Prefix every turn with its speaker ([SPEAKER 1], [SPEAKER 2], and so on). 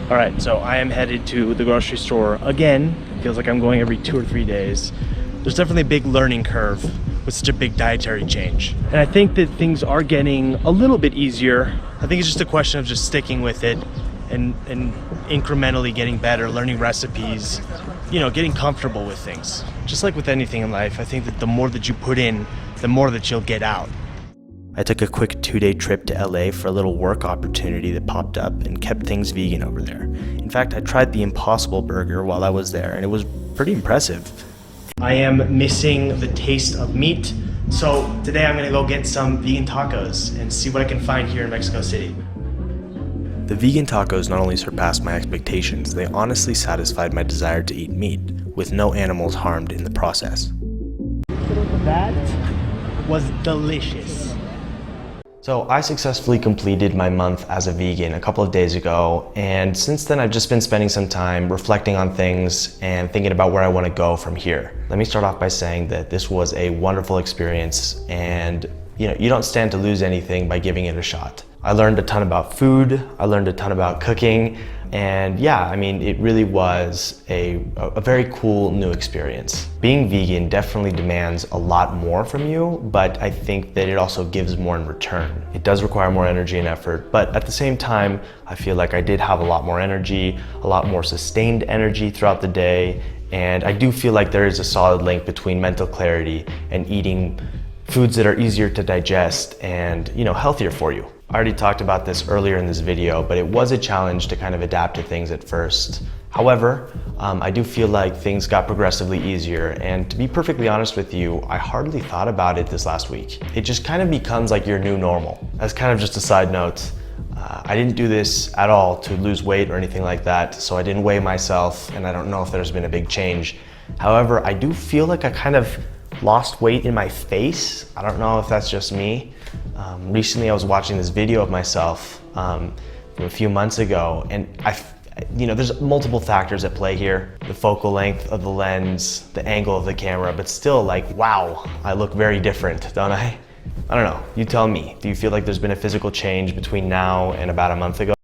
[SPEAKER 1] All right, so I am headed to the grocery store again. Feels like I'm going every 2 or 3 days. There's definitely a big learning curve with such a big dietary change. And I think that things are getting a little bit easier. I think it's just a question of just sticking with it and incrementally getting better, learning recipes, you know, getting comfortable with things. Just like with anything in life, I think that the more that you put in, the more that you'll get out. I took a quick 2-day trip to LA for a little work opportunity that popped up and kept things vegan over there. In fact, I tried the Impossible Burger while I was there and it was pretty impressive. I am missing the taste of meat, so today I'm gonna go get some vegan tacos and see what I can find here in Mexico City. The vegan tacos not only surpassed my expectations, they honestly satisfied my desire to eat meat, with no animals harmed in the process. That was delicious. So I successfully completed my month as a vegan a couple of days ago, and since then I've just been spending some time reflecting on things and thinking about where I want to go from here. Let me start off by saying that this was a wonderful experience, and you don't stand to lose anything by giving it a shot. I learned a ton about food, I learned a ton about cooking, and yeah, I mean, it really was a very cool new experience. Being vegan definitely demands a lot more from you, but I think that it also gives more in return. It does require more energy and effort, but at the same time, I feel like I did have a lot more energy, a lot more sustained energy throughout the day, and I do feel like there is a solid link between mental clarity and eating foods that are easier to digest and, healthier for you. I already talked about this earlier in this video, but it was a challenge to kind of adapt to things at first. However, I do feel like things got progressively easier, and to be perfectly honest with you, I hardly thought about it this last week. It just kind of becomes like your new normal. As kind of just a side note, I didn't do this at all to lose weight or anything like that, so I didn't weigh myself, and I don't know if there's been a big change. However, I do feel like I kind of lost weight in my face. I don't know if that's just me. Recently I was watching this video of myself from a few months ago, and there's multiple factors at play here. The focal length of the lens, the angle of the camera, but still wow, I look very different, don't I? I don't know, you tell me. Do you feel like there's been a physical change between now and about a month ago?